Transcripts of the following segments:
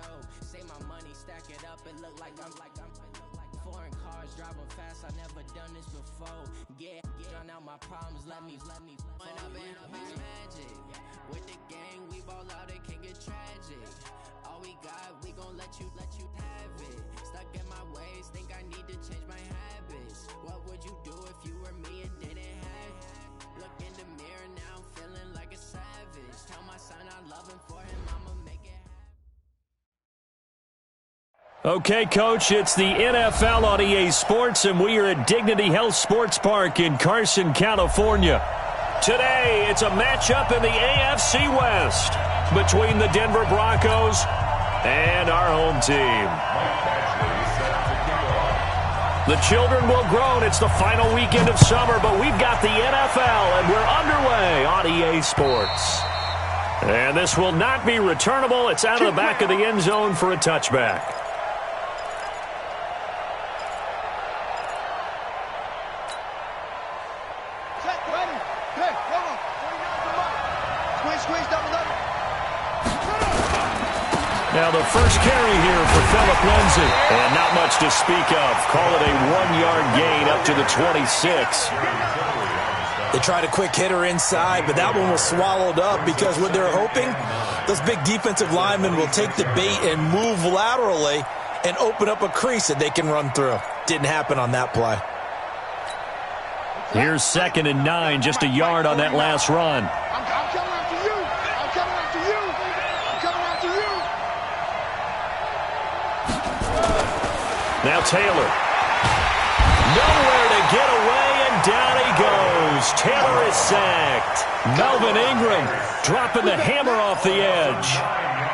control. Say my money, stack it up, it look like I'm foreign cars, driving fast, I never done this before. Get drown out my problems, let me When I've been up is magic. With the gang, we ball out, it can get tragic. All we got, we gon' let you have it. Stuck in my ways, think I need to change my habits. What would you do if you were me and didn't have it? Look in the mirror now, I'm feeling like a savage. Tell my son I love him, for him I'ma make it happen. Okay, Coach, it's the NFL on EA Sports, and we are at Dignity Health Sports Park in Carson, California. Today, it's a matchup in the AFC West between the Denver Broncos and our home team. The children will groan. It's the final weekend of summer, but we've got the NFL, and we're underway on EA Sports. And this will not be returnable. It's out of the back of the end zone for a touchback. Now the first carry here for Phillip Lindsay. And not much to speak of. Call it a 1-yard gain up to the 26. They tried a quick hitter inside, but that one was swallowed up because what they're hoping, those big defensive linemen will take the bait and move laterally and open up a crease that they can run through. Didn't happen on that play. Here's 2nd and 9, just a yard on that last run. I'm coming after you. I'm coming after you. I'm coming after you. Now Taylor. Nowhere to get away, and down he goes. Taylor is sacked. Melvin Ingram dropping the hammer off the edge.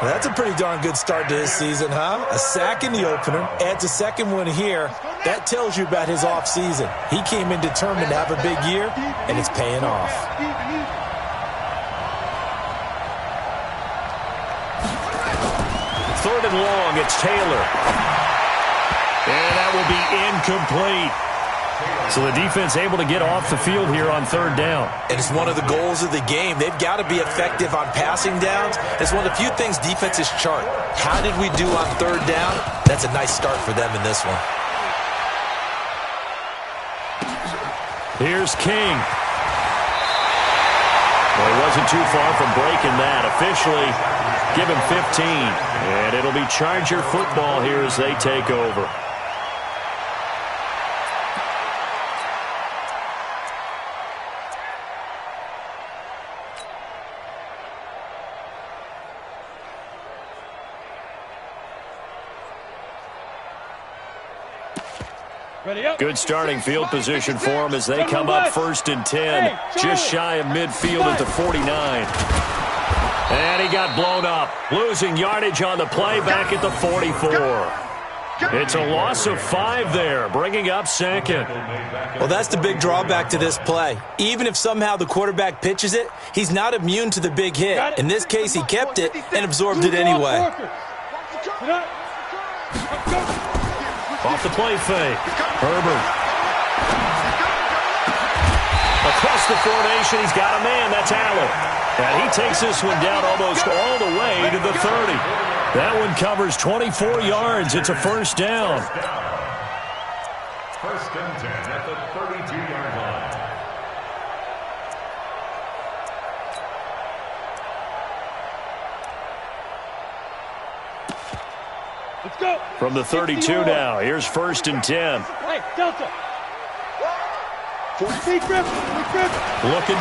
Well, that's a pretty darn good start to this season, huh? A sack in the opener, adds a second one here. That tells you about his offseason. He came in determined to have a big year, and it's paying off. 3rd and long, it's Taylor. And that will be incomplete. So the defense able to get off the field here on 3rd down. And it's one of the goals of the game. They've got to be effective on passing downs. It's one of the few things defenses chart. How did we do on 3rd down? That's a nice start for them in this one. Here's King. Well, he wasn't too far from breaking that. Officially, give him 15. And it'll be Charger football here as they take over. Good starting field position for them as they come up 1st and 10. Just shy of midfield at the 49. And he got blown up. Losing yardage on the play back at the 44. It's a loss of 5 there, bringing up 2nd. Well, that's the big drawback to this play. Even if somehow the quarterback pitches it, he's not immune to the big hit. In this case, he kept it and absorbed it anyway. Off the play fake. Herbert. Across the formation, he's got a man. That's Allen. And he takes this one down almost all the way to the 30. That one covers 24 yards. It's a 1st down. 1st and 10 at the 32-yard line. Let's go. From the 32 now, here's 1st and 10. Hey, Delta. Looking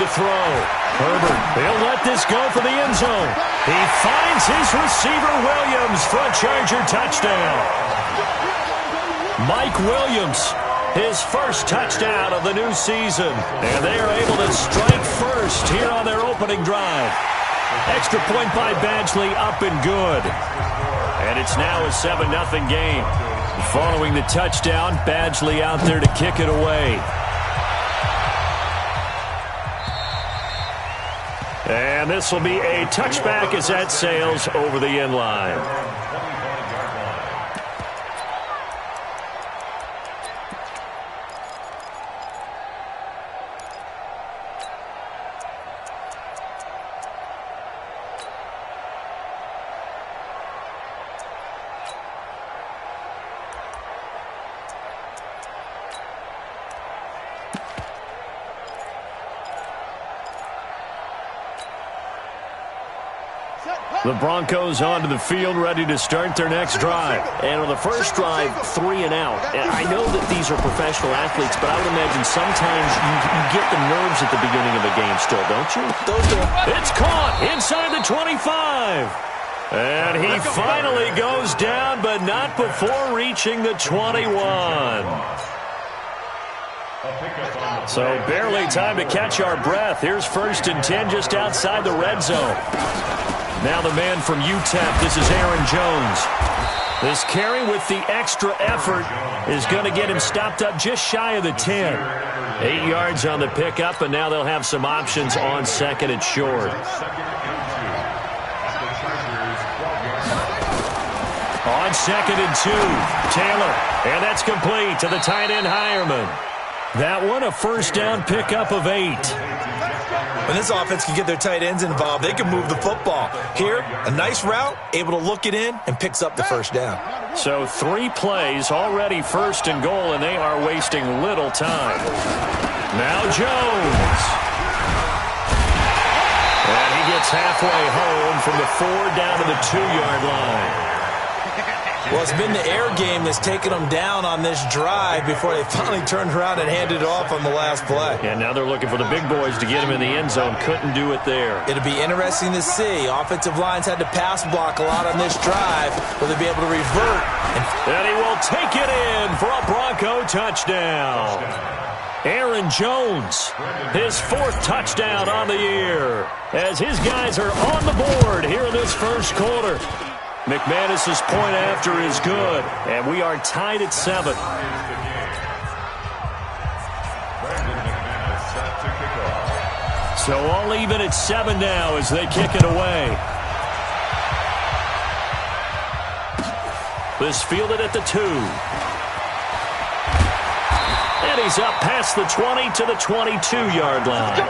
to throw. Herbert, he'll let this go for the end zone. He finds his receiver, Williams, for a Charger touchdown. Mike Williams, his first touchdown of the new season. And they are able to strike first here on their opening drive. Extra point by Badgley, up and good. And it's now a 7-0 game. Following the touchdown, Badgley out there to kick it away. And this will be a touchback as that sails over the end line. The Broncos onto the field, ready to start their next drive. And on the first drive, 3 and out. And I know that these are professional athletes, but I would imagine sometimes you get the nerves at the beginning of a game still, don't you? It's caught inside the 25. And he finally goes down, but not before reaching the 21. So barely time to catch our breath. Here's 1st and 10 just outside the red zone. Now the man from UTEP, this is Aaron Jones. This carry with the extra effort is going to get him stopped up just shy of the 10. 8 yards on the pickup, and now they'll have some options on 2nd and short. On 2nd and 2, Taylor, and that's complete to the tight end Hireman. That one, a first down pickup of 8. When this offense can get their tight ends involved, they can move the football. Here, a nice route, able to look it in, and picks up the first down. So 3 plays, already 1st and goal, and they are wasting little time. Now Jones. And he gets halfway home from the 4 down to the 2-yard line. Well, it's been the air game that's taken them down on this drive before they finally turned around and handed it off on the last play. And now they're looking for the big boys to get him in the end zone. Couldn't do it there. It'll be interesting to see. Offensive lines had to pass block a lot on this drive. Will they be able to revert? And he will take it in for a Bronco touchdown. Aaron Jones, his 4th touchdown on the year, as his guys are on the board here in this first quarter. McManus's point after is good, and we are tied at 7. So all even at 7 now as they kick it away. This fielded at the 2. And he's up past the 20 to the 22-yard line.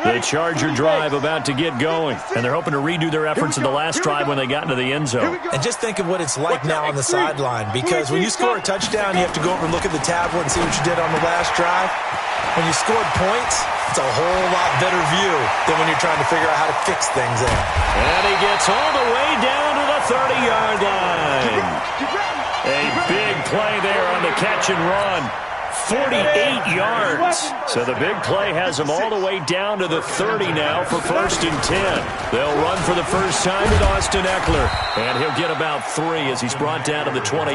The Charger drive about to get going, and they're hoping to redo their efforts in the last drive when they got into the end zone. And just think of what it's like now on the sideline, because when you score a touchdown, you have to go over and look at the tablet and see what you did on the last drive. When you scored points, it's a whole lot better view than when you're trying to figure out how to fix things out. And he gets all the way down to the 30-yard line. A big play there on the catch and run. 48 yards. So the big play has them all the way down to the 30 now for 1st and 10. They'll run for the first time with Austin Eckler. And he'll get about 3 as he's brought down to the 28.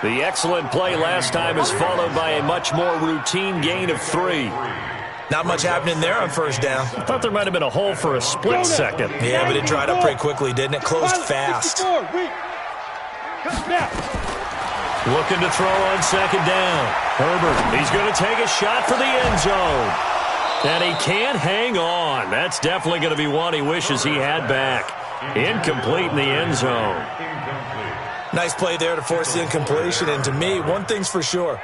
The excellent play last time is followed by a much more routine gain of 3. Not much happening there on first down. I thought there might have been a hole for a split second. Yeah, but it dried up pretty quickly, didn't it? Closed fast. Looking to throw on 2nd down. Herbert, he's going to take a shot for the end zone. And he can't hang on. That's definitely going to be one he wishes he had back. Incomplete in the end zone. Nice play there to force the incompletion. And to me, one thing's for sure.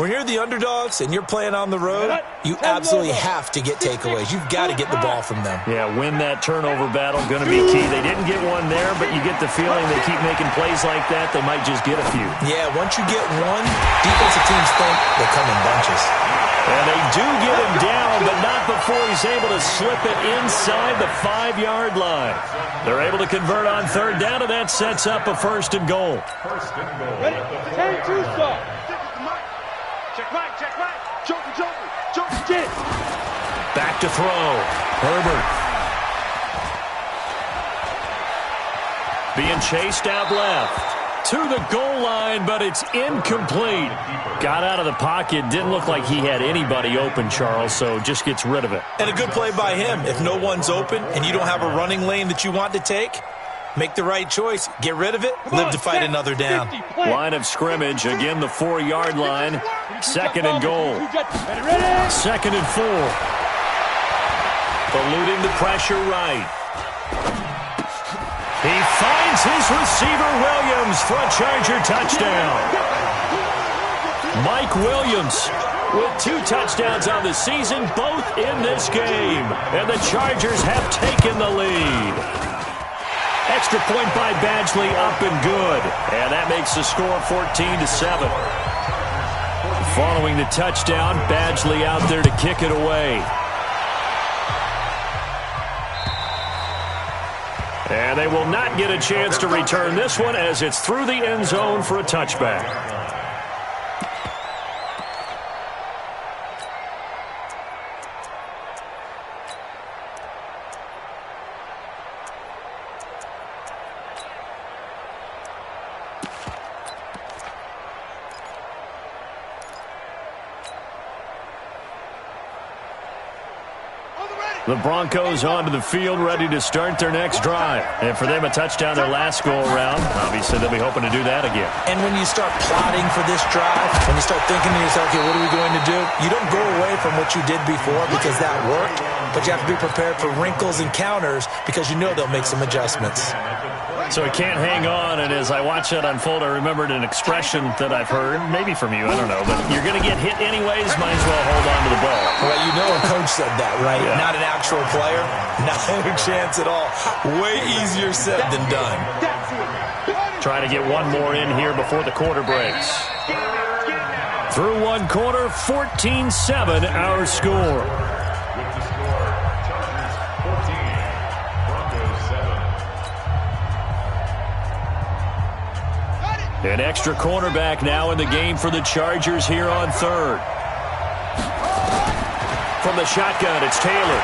When you're the underdogs and you're playing on the road, you absolutely have to get takeaways. You've got to get the ball from them. Yeah, win that turnover battle, going to be key. They didn't get one there, but you get the feeling they keep making plays like that, they might just get a few. Yeah, once you get one, defensive teams think they come in bunches. And they do get him down, but not before he's able to slip it inside the 5-yard line. They're able to convert on 3rd down, and that sets up a 1st and goal. Ready? 10-2 start. Check right, check right. Joker, get it. Back to throw. Herbert. Being chased out left. To the goal line, but it's incomplete. Got out of the pocket. Didn't look like he had anybody open, Charles, so just gets rid of it. And a good play by him. If no one's open and you don't have a running lane that you want to take, make the right choice. Get rid of it. Live to fight another down. Line of scrimmage. Again, the 4-yard line. 2nd and goal. 2nd and 4. Eluding the pressure right. He finds his receiver Williams for a Charger touchdown. Mike Williams with 2 touchdowns on the season, both in this game. And the Chargers have taken the lead. Extra point by Badgley, up and good. And that makes the score 14-7. Following the touchdown, Badgley out there to kick it away. And they will not get a chance to return this one as it's through the end zone for a touchback. The Broncos onto the field, ready to start their next drive. And for them, a touchdown their last go-around. Obviously, they'll be hoping to do that again. And when you start plotting for this drive, when you start thinking to yourself, okay, what are we going to do? You don't go away from what you did before because that worked, but you have to be prepared for wrinkles and counters because you know they'll make some adjustments. So he can't hang on, and as I watch that unfold, I remembered an expression that I've heard, maybe from you, I don't know, but you're going to get hit anyways, might as well hold on to the ball. Well, you know a coach said that, right? Yeah. Not an actual player, not a chance at all. Way easier said than done. Trying to get one more in here before the quarter breaks. Through one quarter, 14-7 our score. An extra cornerback now in the game for the Chargers here on third. From the shotgun, it's Taylor.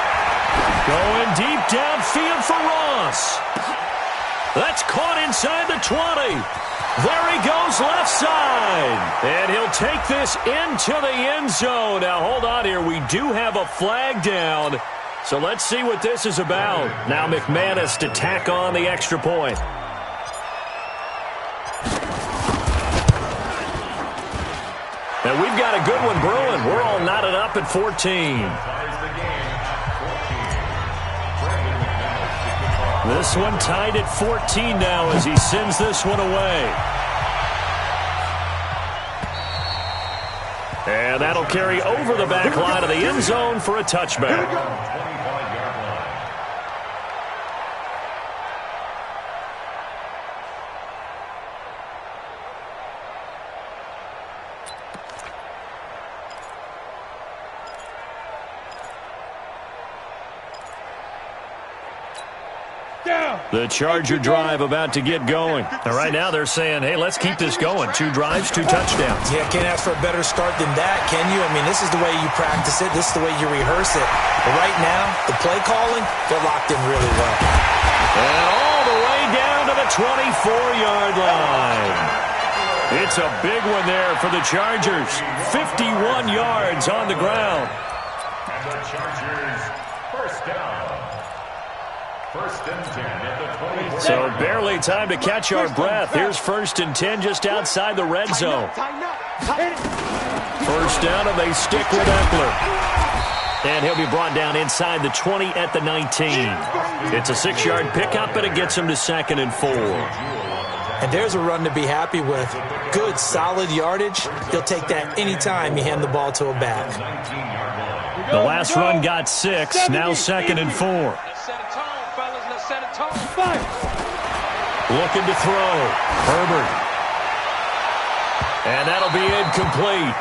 Going deep downfield for Ross. That's caught inside the 20. There he goes left side. And he'll take this into the end zone. Now, hold on here. We do have a flag down. So let's see what this is about. Now McManus to tack on the extra point. And we've got a good one brewing. We're all knotted up at 14. This one tied at 14 now as he sends this one away. And that'll carry over the back line of the end zone for a touchback. The Charger drive about to get going. And right now they're saying, hey, let's keep this going. 2 drives, 2 touchdowns. Yeah, can't ask for a better start than that, can you? I mean, this is the way you practice it. This is the way you rehearse it. But right now, the play calling, they're locked in really well. And all the way down to the 24-yard line. It's a big one there for the Chargers. 51 yards on the ground. And the Chargers, first down. First and 10 at the 20. So barely time to catch our breath. Here's 1st and 10 just outside the red zone. First down, and they stick with Eckler. And he'll be brought down inside the 20 at the 19. It's a 6-yard pickup, and it gets him to 2nd and 4. And there's a run to be happy with. Good, solid yardage. He'll take that anytime you hand the ball to a back. The last run got 6, now 2nd and 4. Looking to throw. Herbert. And that'll be incomplete.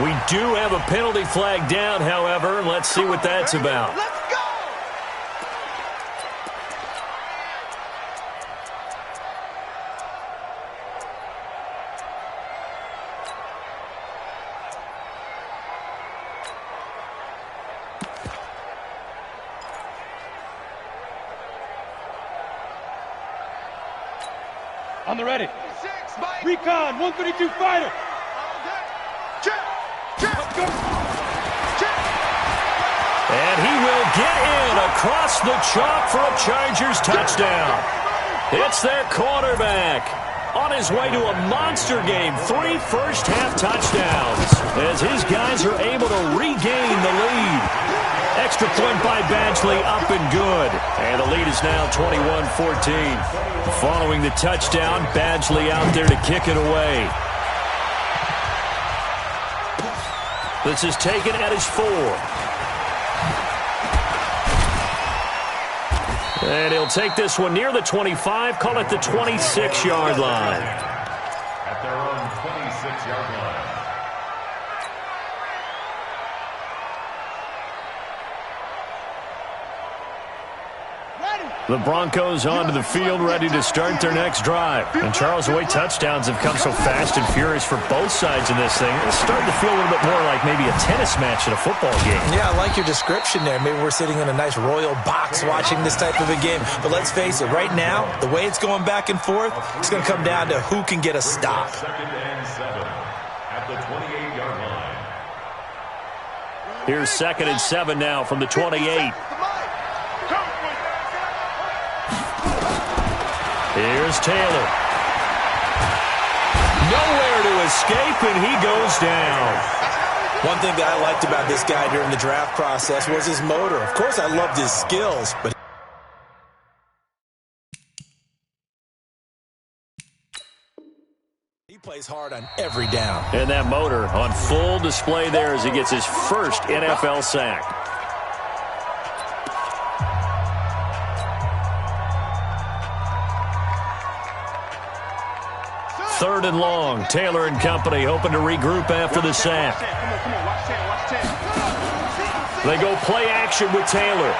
We do have a penalty flag down, however. Let's see what that's about. Let's go! On the ready. Recon, 132 fighter. And he will get in across the chalk for a Chargers touchdown. It's their quarterback on his way to a monster game. 3 first-half touchdowns as his guys are able to regain the lead. Extra point by Badgley, up and good. And the lead is now 21-14. Following the touchdown, Badgley out there to kick it away. This is taken at his 4. And he'll take this one near the 25, call it the 26-yard line. At their own 26-yard line. The Broncos onto the field, ready to start their next drive. And Charles, the way touchdowns have come so fast and furious for both sides in this thing, it's starting to feel a little bit more like maybe a tennis match at a football game. Yeah, I like your description there. Maybe we're sitting in a nice royal box watching this type of a game. But let's face it, right now, the way it's going back and forth, it's going to come down to who can get a stop. 2nd and 7 at the 28-yard line. Here's 2nd and 7 now from the 28. Here's Taylor. Nowhere to escape, and he goes down. One thing that I liked about this guy during the draft process was his motor. Of course, I loved his skills, but he plays hard on every down. And that motor on full display there as he gets his first NFL sack. 3rd and long. Taylor and company hoping to regroup after the sack. They go play action with Taylor.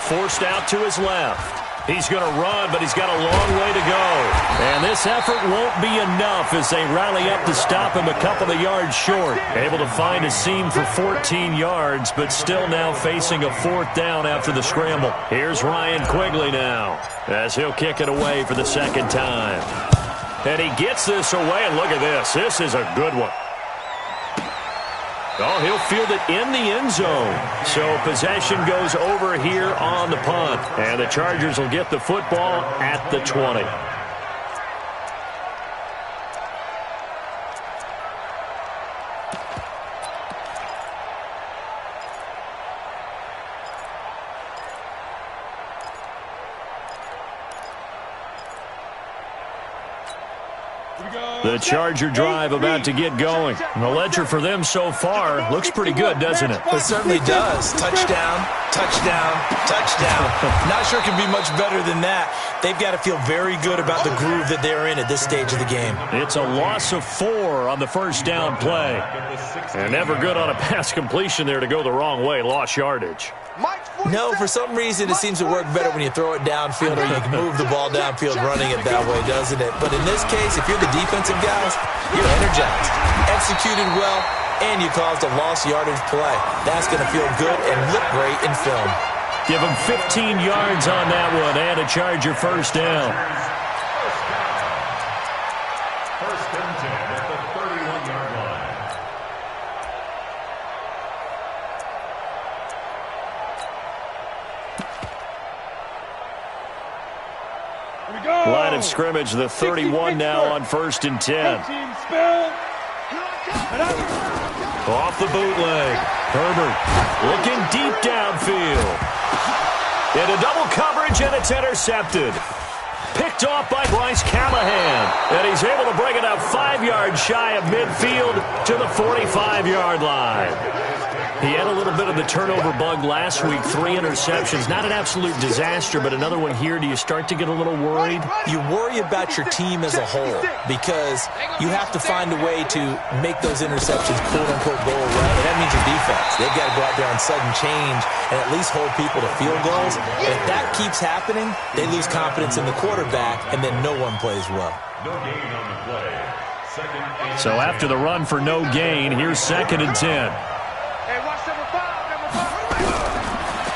Forced out to his left. He's going to run, but he's got a long way to go. And this effort won't be enough as they rally up to stop him a couple of yards short. Able to find a seam for 14 yards, but still now facing a 4th down after the scramble. Here's Ryan Quigley now as he'll kick it away for the 2nd time. And he gets this away, and look at this. This is a good one. Oh, he'll field it in the end zone. So possession goes over here on the punt. And the Chargers will get the football at the 20. The Charger drive about to get going. The ledger for them so far looks pretty good, doesn't it? It certainly does. Touchdown, touchdown, touchdown. Not sure it can be much better than that. They've got to feel very good about the groove that they're in at this stage of the game. It's a loss of 4 on the first down play. And never good on a pass completion there to go the wrong way. Lost yardage. No, for some reason it seems to work better when you throw it downfield or you can move the ball downfield running it that way, doesn't it? But in this case, if you're the defensive guys, you're energized, executed well, and you caused a lost yardage play. That's going to feel good and look great in film. Give him 15 yards on that one and a Charger first down. First and 10 at the 31-yard line. Line of scrimmage, the 31 now on 1st and 10. Off the bootleg. Herbert looking deep downfield. Into double coverage, and it's intercepted. Picked off by Bryce Callahan. And he's able to bring it up 5 yards shy of midfield to the 45-yard line. He had a little bit of the turnover bug last week, 3 interceptions. Not an absolute disaster, but another one here. Do you start to get a little worried? You worry about your team as a whole because you have to find a way to make those interceptions quote-unquote go away. And that means your defense. They've got to go out there on sudden change and at least hold people to field goals. And if that keeps happening, they lose confidence in the quarterback, and then no one plays well. No gain on the play. So after the run for no gain, here's 2nd and 10.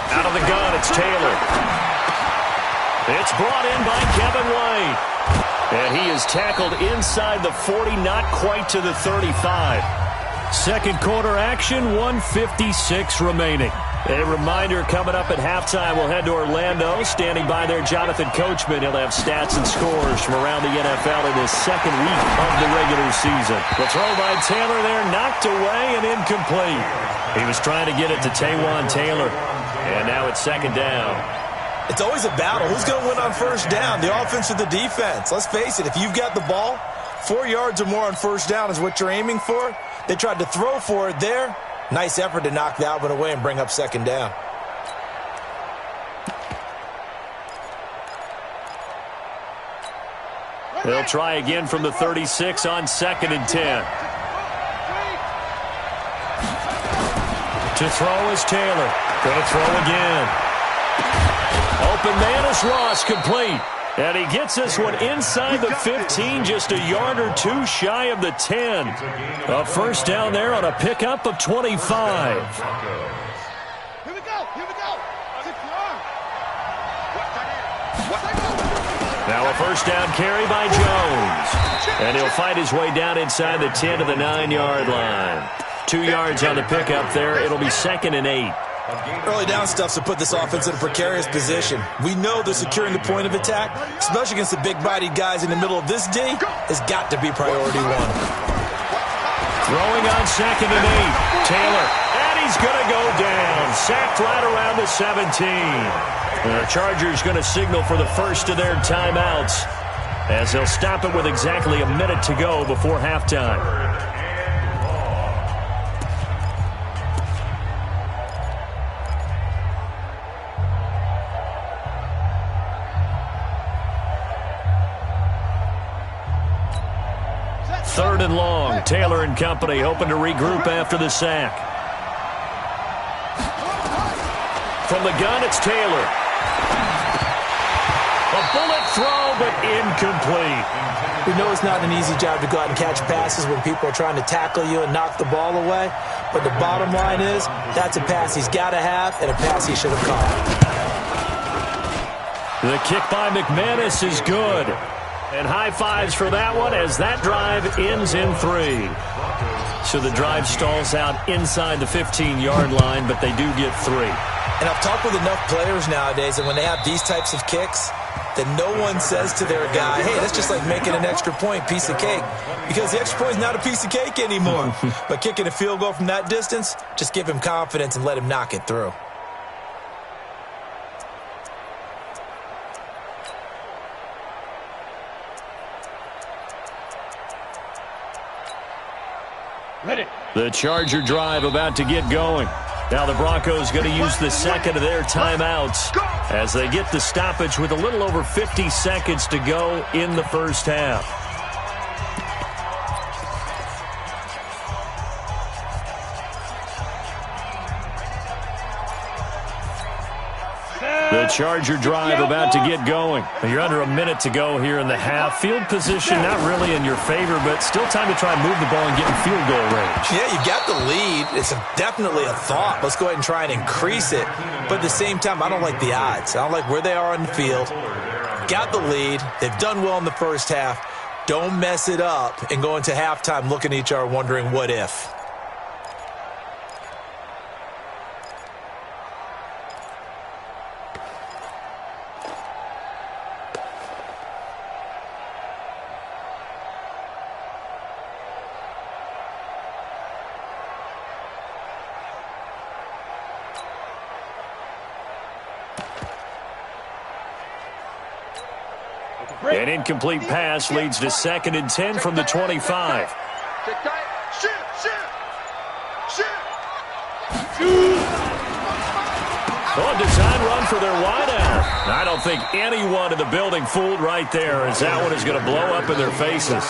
Out of the gun, it's Taylor. It's brought in by Kevin White. And he is tackled inside the 40, not quite to the 35. Second quarter action, 1:56 remaining. A reminder, coming up at halftime, we'll head to Orlando. Standing by there, Jonathan Coachman. He'll have stats and scores from around the NFL in this second week of the regular season. The throw by Taylor there, knocked away and incomplete. He was trying to get it to Taywan Taylor. And now it's 2nd down. It's always a battle. Who's going to win on first down, the offense or the defense? Let's face it, if you've got the ball, 4 yards or more on first down is what you're aiming for. They tried to throw for it there. Nice effort to knock that one away and bring up 2nd down. They'll try again from the 36 on 2nd and 10. To throw is Taylor. Going to throw again. open man is Ross, complete. And he gets this one inside the 15, just a yard or two shy of the 10. A first down there on a pickup of 25. Here we go. Now a first down carry by Jones. And he'll fight his way down inside the 10 to the 9-yard line. 2 yards on the pickup there. It'll be 2nd and 8. Early down stuffs to put this offense in a precarious position. We know they're securing the point of attack, especially against the big-bodied guys in the middle of this D, has got to be priority one. Throwing on 2nd and 8. Taylor, and he's going to go down. Sacked right around the 17. The Chargers going to signal for the first of their timeouts as they'll stop it with exactly a minute to go before halftime. Third and long. Taylor and company hoping to regroup after the sack. From the gun, it's Taylor. A bullet throw, but incomplete. We know it's not an easy job to go out and catch passes when people are trying to tackle you and knock the ball away. But the bottom line is, that's a pass he's got to have and a pass he should have caught. The kick by McManus is good. And high fives for that one as that drive ends in 3. So the drive stalls out inside the 15-yard line, but they do get 3. And I've talked with enough players nowadays that when they have these types of kicks, that no one says to their guy, hey, that's just like making an extra point, piece of cake. Because the extra point is not a piece of cake anymore. But kicking a field goal from that distance, just give him confidence and let him knock it through. The Charger drive about to get going. Now the Broncos going to use the second of their timeouts as they get the stoppage with a little over 50 seconds to go in the first half. The Charger drive about to get going. You're under a minute to go here in the half. Field position not really in your favor, but still time to try and move the ball and get in field goal range. Yeah, you got the lead. It's definitely a thought. Let's go ahead and try and increase it. But at the same time, I don't like the odds. I don't like where they are on the field. Got the lead. They've done well in the first half. Don't mess it up and go into halftime looking at each other wondering what if. An incomplete pass leads to 2nd and 10 from the 25. Oh, design run for their wideout. I don't think anyone in the building fooled right there as that one is going to blow up in their faces.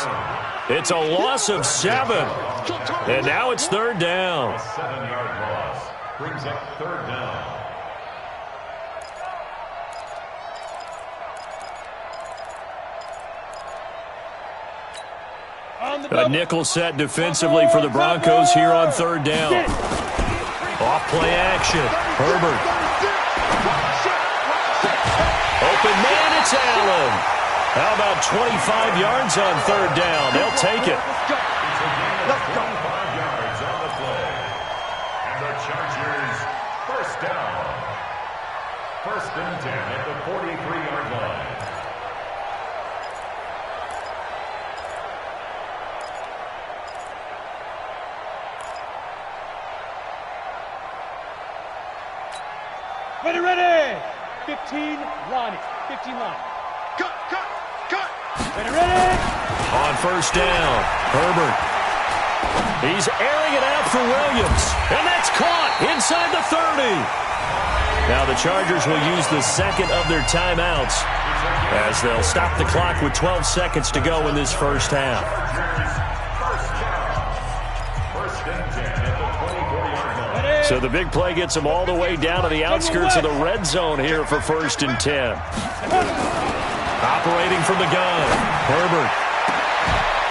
It's a loss of 7. And now it's 3rd down. A 7-yard loss brings up 3rd down. A nickel set defensively for the Broncos here on 3rd down. Off-play action. Herbert. Open man, it's Allen. How about 25 yards on 3rd down? They'll take it. 25 yards on the play. And the Chargers, first down. 1st and 10 at the 43-yard line. Ready. 15 line. Cut. Ready. On 1st down, Herbert. He's airing it out for Williams. And that's caught inside the 30. Now the Chargers will use the second of their timeouts as they'll stop the clock with 12 seconds to go in this first half. First down. 1st and 10 at the So the big play gets him all the way down to the outskirts of the red zone here for 1st and 10. Operating from the gun, Herbert.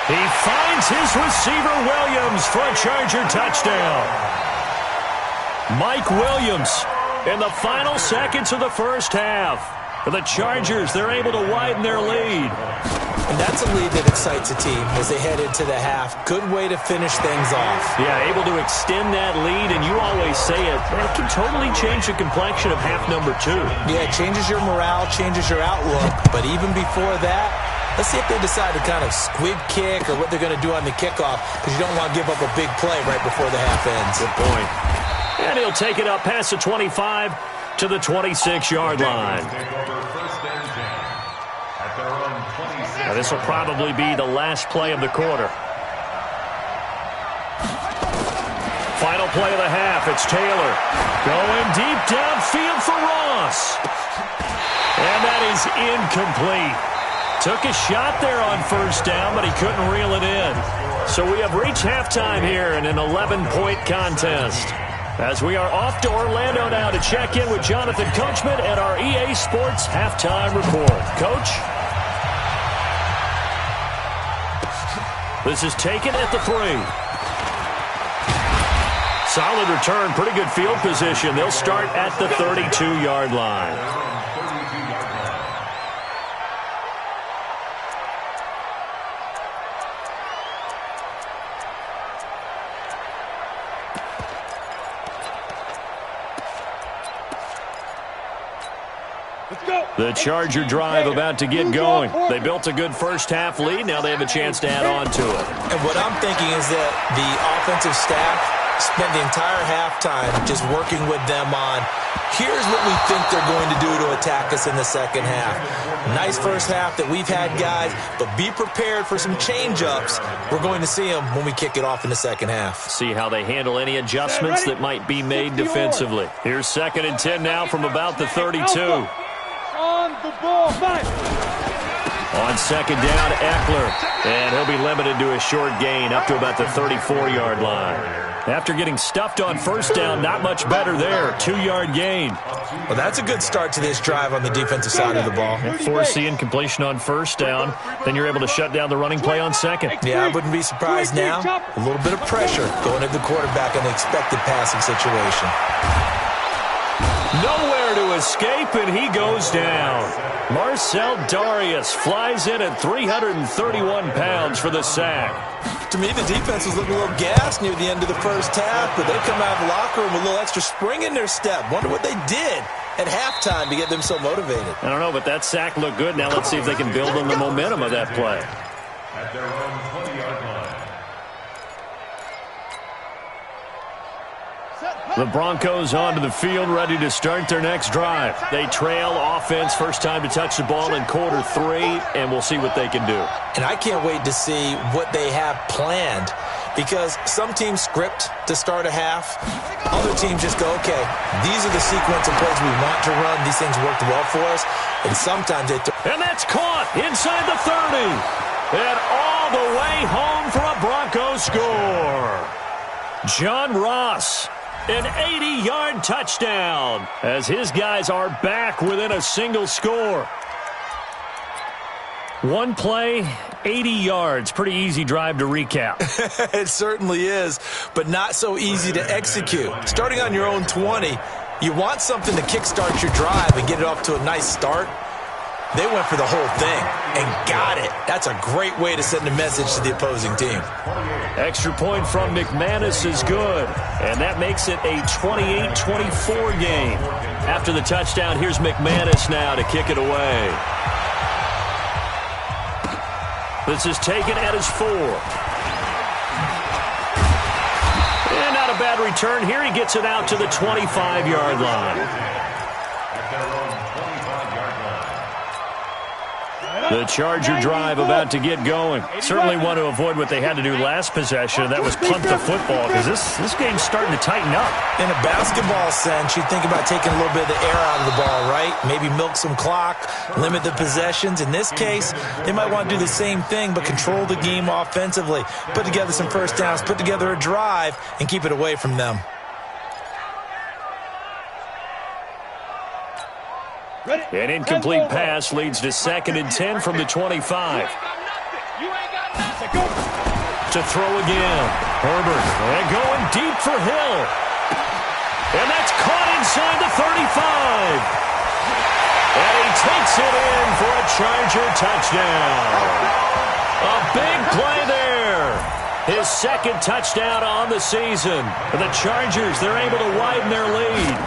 He finds his receiver, Williams, for a Charger touchdown. Mike Williams in the final seconds of the first half. For the Chargers, they're able to widen their lead. And that's a lead that excites a team as they head into the half. Good way to finish things off. Yeah, able to extend that lead, and you always say it can totally change the complexion of half number 2. Yeah, it changes your morale, changes your outlook. But even before that, let's see if they decide to kind of squib kick or what they're going to do on the kickoff, because you don't want to give up a big play right before the half ends. Good point. And he'll take it up past the 25 to the 26-yard line. Now, this will probably be the last play of the quarter. Final play of the half. It's Taylor going deep downfield for Ross. And that is incomplete. Took a shot there on 1st down, but he couldn't reel it in. So we have reached halftime here in an 11-point contest. As we are off to Orlando now to check in with Jonathan Coachman at our EA Sports Halftime Report. Coach? This is taken at the 3. Solid return, pretty good field position. They'll start at the 32-yard line. The Charger drive about to get going. They built a good first half lead. Now they have a chance to add on to it. And what I'm thinking is that the offensive staff spent the entire halftime just working with them on, here's what we think they're going to do to attack us in the second half. Nice first half that we've had, guys, but be prepared for some change-ups. We're going to see them when we kick it off in the second half. See how they handle any adjustments that might be made defensively. Here's 2nd and 10 now from about the 32. On the ball, 5. On 2nd down, Eckler. And he'll be limited to a short gain up to about the 34-yard line. After getting stuffed on 1st down, not much better there. 2-yard gain. Well, that's a good start to this drive on the defensive side of the ball. Force the incompletion on 1st down. Then you're able to shut down the running play on 2nd. Yeah, I wouldn't be surprised now. A little bit of pressure going at the quarterback in the expected passing situation. Nowhere to escape, and he goes down. Marcel Darius flies in at 331 pounds for the sack. To me, the defense was looking a little gassed near the end of the first half, but they come out of the locker room with a little extra spring in their step. Wonder what they did at halftime to get them so motivated. I don't know, but that sack looked good. Now let's see if they can build on the momentum of that play. At their own 20-yard line. The Broncos onto the field, ready to start their next drive. They trail offense, first time to touch the ball in quarter 3, and we'll see what they can do. And I can't wait to see what they have planned, because some teams script to start a half. Other teams just go, okay, these are the sequence of plays we want to run. These things worked well for us. And sometimes they... And that's caught inside the 30. And all the way home for a Broncos score. John Ross. An 80-yard touchdown as his guys are back within a single score. One play, 80 yards. Pretty easy drive to recap. It certainly is, but not so easy to execute. Starting on your own 20, you want something to kickstart your drive and get it off to a nice start. They went for the whole thing and got it. That's a great way to send a message to the opposing team. Extra point from McManus is good, and that makes it a 28-24 game. After the touchdown, here's McManus now to kick it away. This is taken at his 4. And not a bad return here. He gets it out to the 25-yard line. At their own 25-yard line. The Charger drive about to get going. Certainly want to avoid what they had to do last possession. That was punt the football, because this game's starting to tighten up. In a basketball sense, you think about taking a little bit of the air out of the ball, right? Maybe milk some clock, limit the possessions. In this case, they might want to do the same thing, but control the game offensively. Put together some first downs, put together a drive, and keep it away from them. An incomplete pass leads to 2nd and 10 from the 25. To throw again. Herbert, and going deep for Hill. And that's caught inside the 35. And he takes it in for a Charger touchdown. A big play there. His 2nd touchdown on the season. For the Chargers, they're able to widen their lead.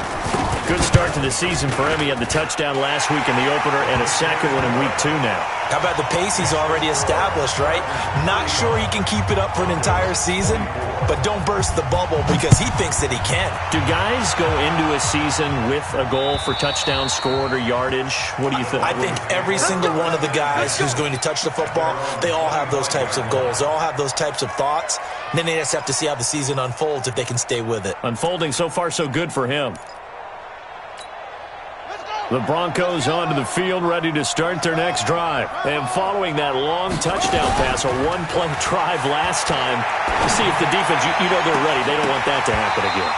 Good start to the season for him. He had the touchdown last week in the opener and a 2nd one in week 2 now. How about the pace he's already established, right? Not sure he can keep it up for an entire season, but don't burst the bubble because he thinks that he can. Do guys go into a season with a goal for touchdown scored or yardage? What do you think? I think every single one of the guys who's going to touch the football, they all have those types of goals. They all have those types of thoughts. And then they just have to see how the season unfolds if they can stay with it. Unfolding so far so good for him. The Broncos onto the field, ready to start their next drive. And following that long touchdown pass, a one-play drive last time, to see if the defense, you know they're ready. They don't want that to happen again.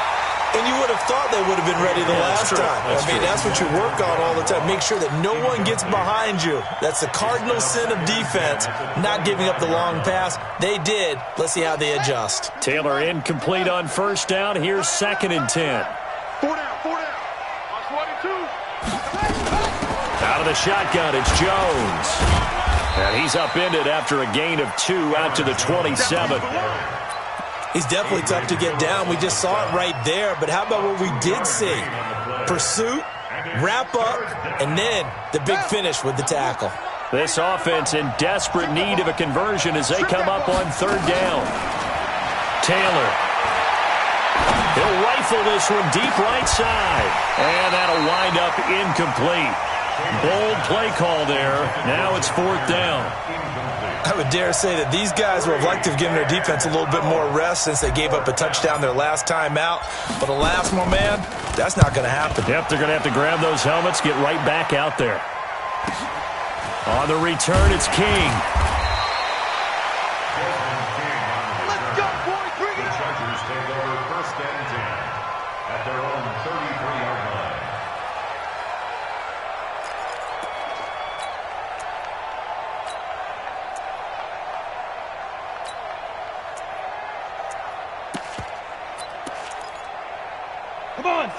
And you would have thought they would have been ready the last time. That's what you work on all the time. Make sure that no one gets behind you. That's the cardinal sin of defense, not giving up the long pass. They did. Let's see how they adjust. Taylor incomplete on first down. Here's 2nd and 10. 4 down. On 22. Out of the shotgun, it's Jones. And he's upended after a gain of 2 out to the 27. He's definitely tough to get down. We just saw it right there. But how about what we did see? Pursuit, wrap up, and then the big finish with the tackle. This offense in desperate need of a conversion as they come up on 3rd down. Taylor. He'll rifle this one deep right side. And that'll wind up incomplete. Bold play call there. Now it's 4th down. I would dare say that these guys would have liked to have given their defense a little bit more rest since they gave up a touchdown their last time out. But alas, my man, that's not going to happen. Yep, they're going to have to grab those helmets, get right back out there. On the return, it's King. Let's go, boys. Bring it The up. Chargers take over 1st and 10 at their own 33-yard line.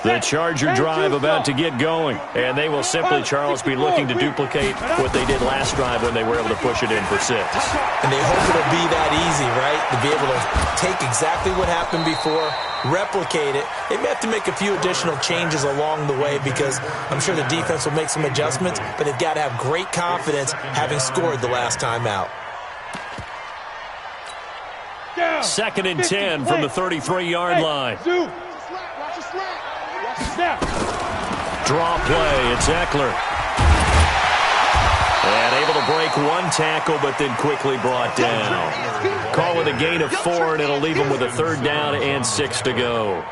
The Charger drive about to get going. And they will simply, Charles, be looking to duplicate what they did last drive when they were able to push it in for 6. And they hope it'll be that easy, right? To be able to take exactly what happened before, replicate it. They may have to make a few additional changes along the way because I'm sure the defense will make some adjustments, but they've got to have great confidence having scored the last time out. 2nd and 10 from the 33-yard line. Draw play, it's Eckler. And able to break one tackle, but then quickly brought down. Call it a gain of 4, and it'll leave them with a 3rd down and 6 to go.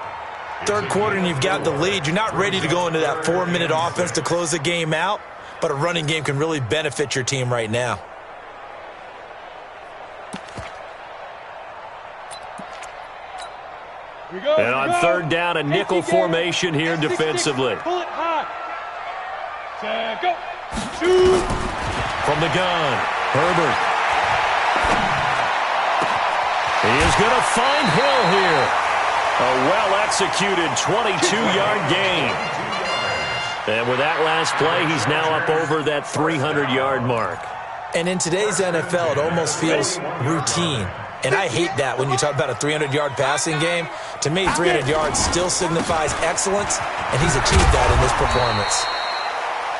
3rd quarter, and you've got the lead. You're not ready to go into that 4-minute offense to close the game out, but a running game can really benefit your team right now. And on 3rd down, a nickel formation here defensively. Pull it high. Go. Shoot. From the gun, Herbert. He is going to find Hill here. A well-executed 22-yard gain. And with that last play, he's now up over that 300-yard mark. And in today's NFL, it almost feels routine. And I hate that when you talk about a 300-yard passing game. To me, 300 yards still signifies excellence, and he's achieved that in this performance.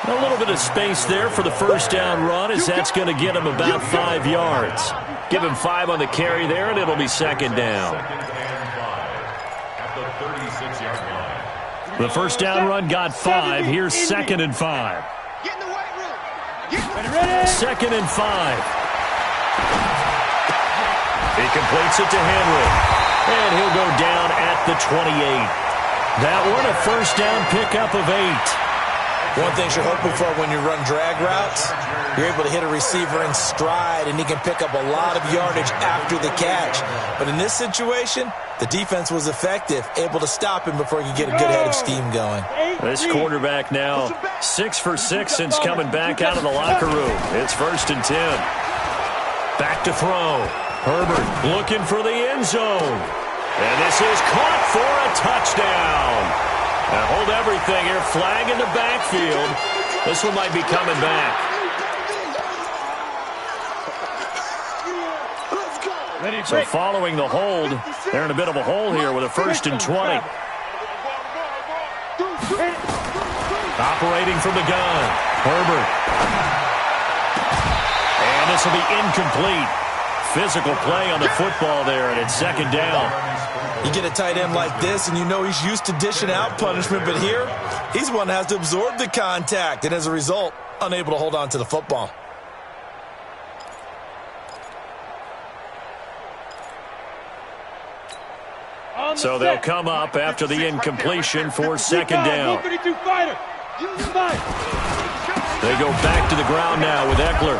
A little bit of space there for the first down run, as that's going to get him about 5 yards. Give him 5 on the carry there, and it'll be 2nd down. At the 36-yard line. The first down run got 5. Here's 2nd and 5. Get in the weight room. 2nd and 5. He completes it to Henry. And he'll go down at the 28. That one a first down pickup of 8. One thing you're hoping for when you run drag routes, you're able to hit a receiver in stride, and he can pick up a lot of yardage after the catch. But in this situation, the defense was effective, able to stop him before he could get a good head of steam going. This quarterback now 6 for 6 since coming back out of the locker room. It's 1st and 10. Back to throw. Herbert looking for the end zone. And this is caught for a touchdown. Now hold everything here. Flag in the backfield. This one might be coming back. So following the hold, they're in a bit of a hole here with a 1st and 20. Operating from the gun. Herbert. And this will be incomplete. Physical play on the football there, and it's 2nd down. You get a tight end like this, and you know he's used to dishing out punishment, but here, he's one that has to absorb the contact, and as a result, unable to hold on to the football. So they'll come up after the incompletion for 2nd down. They go back to the ground now with Eckler.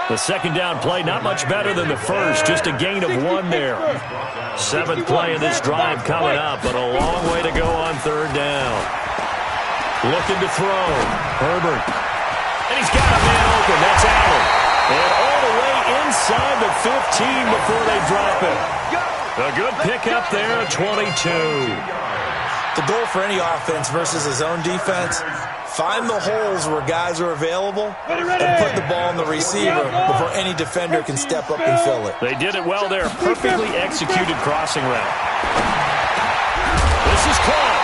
The 2nd down play, not much better than the first, just a gain of 1 there. 7th play of this drive coming up, but a long way to go on 3rd down. Looking to throw. Herbert. And he's got a man open. That's Allen. And all the way inside the 15 before they drop it. A good pickup there at 22. The goal for any offense versus his own defense, find the holes where guys are available and put the ball in the receiver before any defender can step up and fill it. They did it well there. Perfectly executed crossing route. This is caught.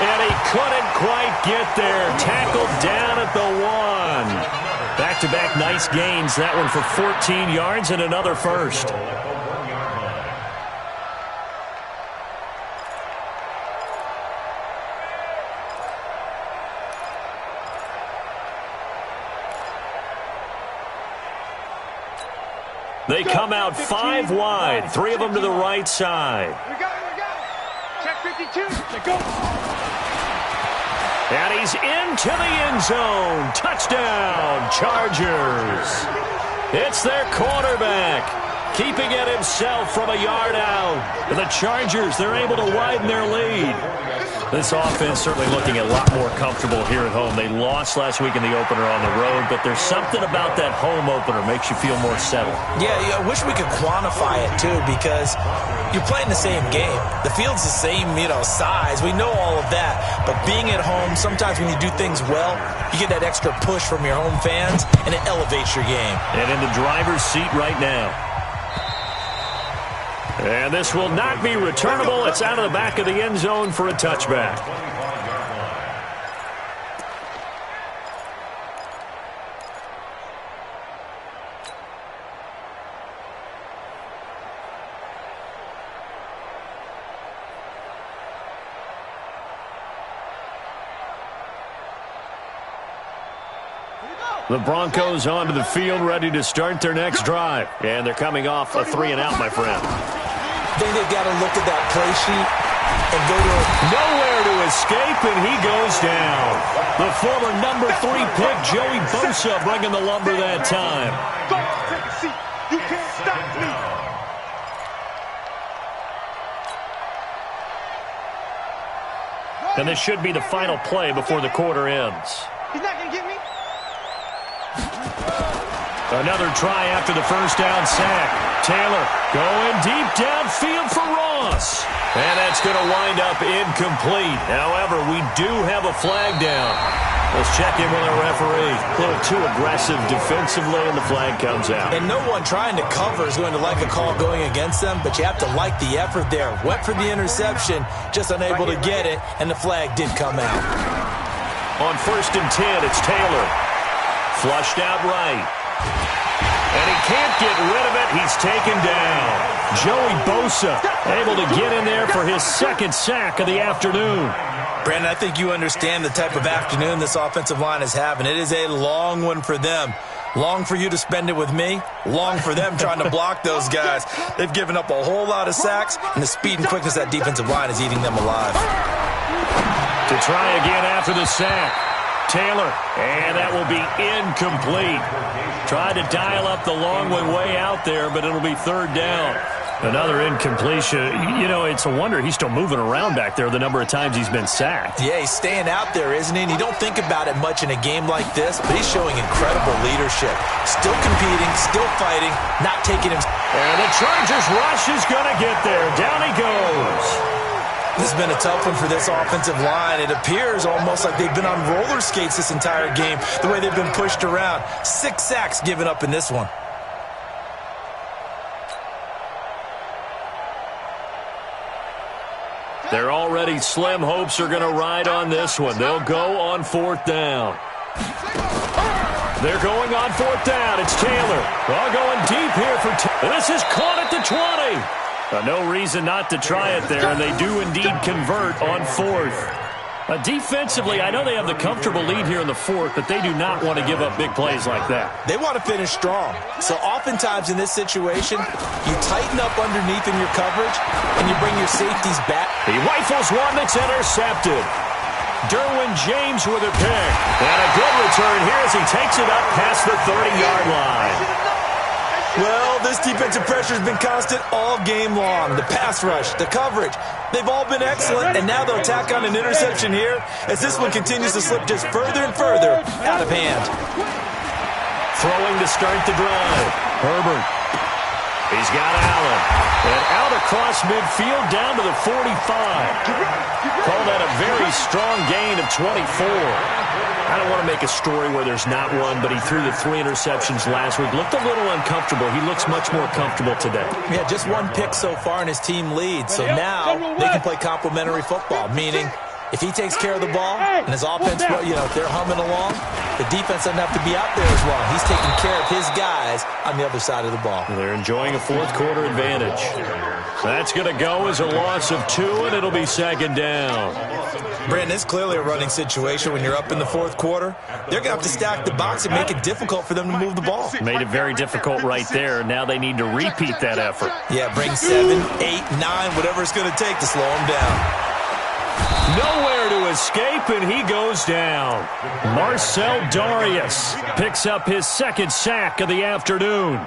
And he couldn't quite get there. Tackled down at the 1. Back-to-back nice gains. That one for 14 yards and another first. They come out 5 wide, 3 of them to the right side. Here we go. Check 52. Go. And he's into the end zone. Touchdown, Chargers. It's their quarterback, keeping it himself from a yard out. And the Chargers, they're able to widen their lead. This offense certainly looking a lot more comfortable here at home. They lost last week in the opener on the road, but there's something about that home opener makes you feel more settled. Yeah, I wish we could quantify it, too, because you're playing the same game. The field's the same, size. We know all of that. But being at home, sometimes when you do things well, you get that extra push from your home fans, and it elevates your game. And in the driver's seat right now. And this will not be returnable. It's out of the back of the end zone for a touchback. The Broncos onto the field, ready to start their next drive. And they're coming off a 3-and-out, my friend. I think they've got to look at that play sheet and go to nowhere to escape, and he goes down. The former number 3 pick, Joey Bosa, bringing the lumber that time. Go, take a seat. You can't stop me. And this should be the final play before the quarter ends. He's not going to get me. Another try after the first down sack. Taylor going deep downfield for Ross. And that's going to wind up incomplete. However, we do have a flag down. Let's check in with our referee. A little too aggressive defensively, and the flag comes out. And no one trying to cover is going to like a call going against them, but you have to like the effort there. Went for the interception, just unable to get it, and the flag did come out. On 1st and 10, it's Taylor. Flushed out right. And he can't get rid of it. He's taken down. Joey Bosa able to get in there for his 2nd sack of the afternoon. Brandon, I think you understand the type of afternoon this offensive line is having. It is a long one for them. Long for you to spend it with me. Long for them trying to block those guys. They've given up a whole lot of sacks, and the speed and quickness of that defensive line is eating them alive. To try again after the sack. Taylor, and that will be incomplete. Tried to dial up the long one way out there, but it'll be third down. Another incompletion. You know, it's a wonder he's still moving around back there the number of times he's been sacked. Yeah, he's staying out there, isn't he? And you don't think about it much in a game like this, but he's showing incredible leadership. Still competing, still fighting, not taking him. And the Chargers rush is going to get there. Down he goes. This has been a tough one for this offensive line. It appears almost like they've been on roller skates this entire game, the way they've been pushed around. 6 sacks given up in this one. They're already slim hopes are going to ride on this one. They'll go on fourth down. They're going on fourth down. It's Taylor. All going deep here for Taylor. This is caught at the 20. No reason not to try it there, and they do indeed convert on fourth. Defensively, I know they have the comfortable lead here in the fourth, but they do not want to give up big plays like that. They want to finish strong. So oftentimes in this situation, you tighten up underneath in your coverage, and you bring your safeties back. He rifles one that's intercepted. Derwin James with a pick. And a good return here as he takes it up past the 30-yard line. Well, this defensive pressure has been constant all game long. The pass rush, the coverage, they've all been excellent, and now they'll tack on an interception here as this one continues to slip just further and further out of hand. Throwing to start the drive. Herbert. He's got Allen. And out across midfield down to the 45. Call that a very strong gain of 24. I don't want to make a story where there's not one, but he threw the 3 interceptions last week. Looked a little uncomfortable. He looks much more comfortable today. Yeah, just 1 pick so far and his team leads. So now they can play complementary football, meaning if he takes care of the ball and his offense, if they're humming along, the defense doesn't have to be out there as well. He's taking care of his guys on the other side of the ball. They're enjoying a fourth quarter advantage. That's going to go as a loss of 2, and it'll be second down. Brandon, it's clearly a running situation when you're up in the fourth quarter. They're going to have to stack the box and make it difficult for them to move the ball. Made it very difficult right there. Now they need to repeat that effort. Yeah, bring 7, 8, 9, whatever it's going to take to slow them down. Nowhere to escape, and he goes down. Marcel Darius picks up his second sack of the afternoon.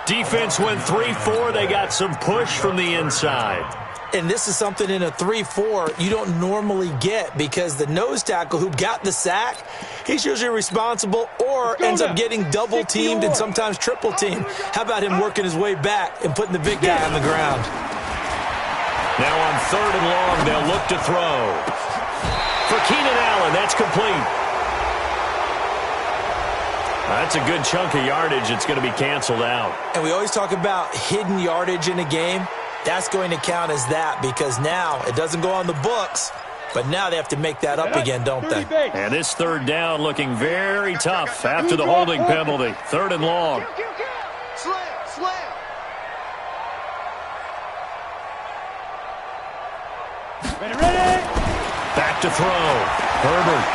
Defense went 3-4. They got some push from the inside. And this is something in a 3-4 you don't normally get because the nose tackle who got the sack, he's usually responsible or ends up getting double-teamed and sometimes triple-teamed. How about him working his way back and putting the big guy on the ground? Now on 3rd and long, they'll look to throw. For Keenan Allen, that's complete. That's a good chunk of yardage. It's going to be canceled out. And we always talk about hidden yardage in a game. That's going to count as that because now it doesn't go on the books, but now they have to make that up again, don't they? And this 3rd down looking very tough after the holding penalty. 3rd and long. Slam. Ready. Back to throw. Herbert.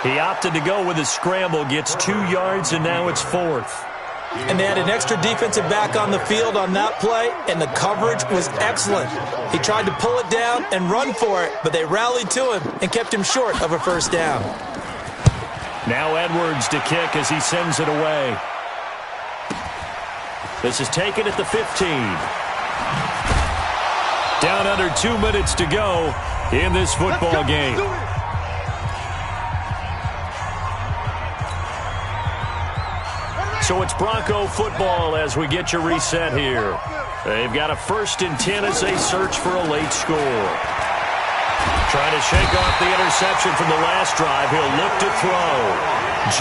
He opted to go with a scramble, gets 2 yards, and now it's 4th. And they had an extra defensive back on the field on that play, and the coverage was excellent. He tried to pull it down and run for it, but they rallied to him and kept him short of a first down. Now Edwards to kick as he sends it away. This is taken at the 15. Down under 2 minutes to go in this football game. So it's Bronco football as we get your reset here. They've got a 1st and 10 as they search for a late score. Trying to shake off the interception from the last drive. He'll look to throw.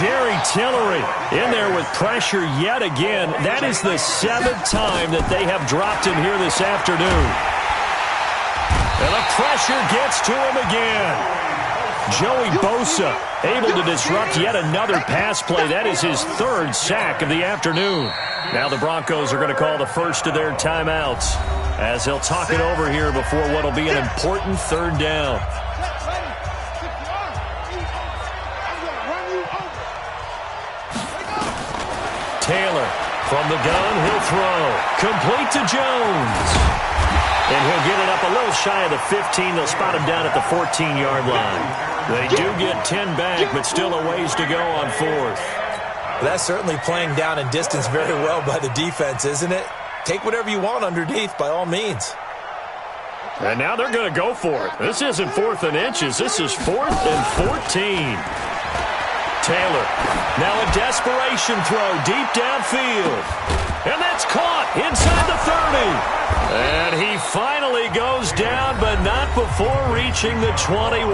Jerry Tillery in there with pressure yet again. That is the 7th time that they have dropped him here this afternoon. And the pressure gets to him again. Joey Bosa able to disrupt yet another pass play. That is his third sack of the afternoon. Now the Broncos are going to call the first of their timeouts as they'll talk it over here before what will be an important third down. Taylor from the gun, he'll throw. Complete to Jones. And he'll get it up a little shy of the 15. They'll spot him down at the 14-yard line. They do get 10 back, but still a ways to go on fourth. That's certainly playing down in distance very well by the defense, isn't it? Take whatever you want underneath, by all means. And now they're going to go for it. This isn't 4th and inches. This is 4th and 14. Taylor, now a desperation throw deep downfield. And that's caught inside the 30. And he finally goes down, but not before reaching the 21.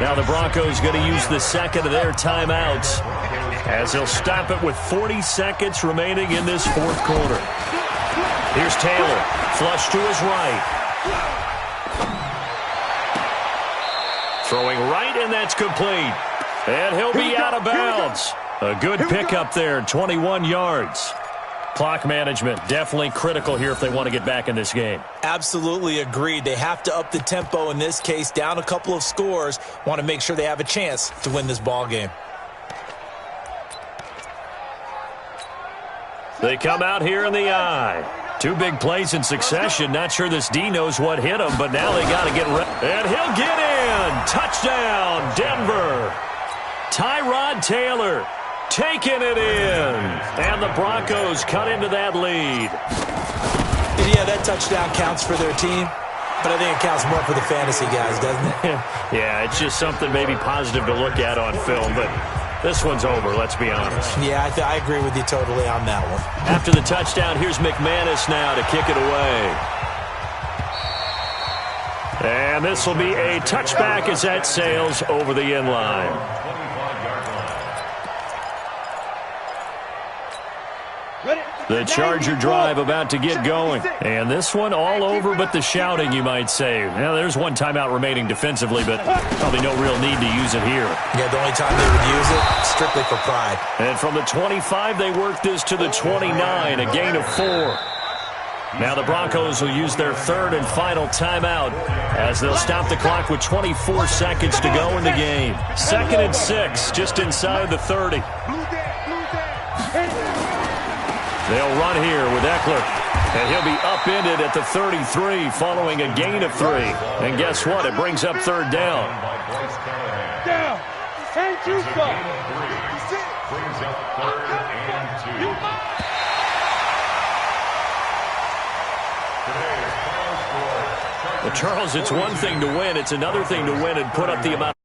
Now the Broncos going to use the second of their timeouts as they'll stop it with 40 seconds remaining in this fourth quarter. Here's Taylor, flush to his right. Throwing right, and that's complete. And he'll be out of bounds. A good pickup there, 21 yards. Clock management definitely critical here if they want to get back in this game. Absolutely agreed. They have to up the tempo in this case, down a couple of scores. Want to make sure they have a chance to win this ball game. They come out here in the eye. 2 big plays in succession. Not sure this D knows what hit him, but now they got to get ready. And he'll get in. Touchdown, Denver. Tyrod Taylor taking it in. And the Broncos cut into that lead. Yeah, that touchdown counts for their team, but I think it counts more for the fantasy guys, doesn't it? Yeah, it's just something maybe positive to look at on film, but this one's over, let's be honest. Yeah, I agree with you totally on that one. After the touchdown, here's McManus now to kick it away. And this will be a touchback as that sails over the end line. The Charger drive about to get going. And this one all over but the shouting, you might say. Now, there's one timeout remaining defensively, but probably no real need to use it here. Yeah, the only time they would use it, strictly for pride. And from the 25, they work this to the 29, a gain of 4. Now the Broncos will use their third and final timeout as they'll stop the clock with 24 seconds to go in the game. 2nd and 6, just inside the 30. They'll run here with Eckler, and he'll be upended at the 33 following a gain of 3. And guess what? It brings up third down. Down. And 2 stop. Brings up 3rd and 2. Well, Charles, it's one thing to win. It's another thing to win and put up the amount.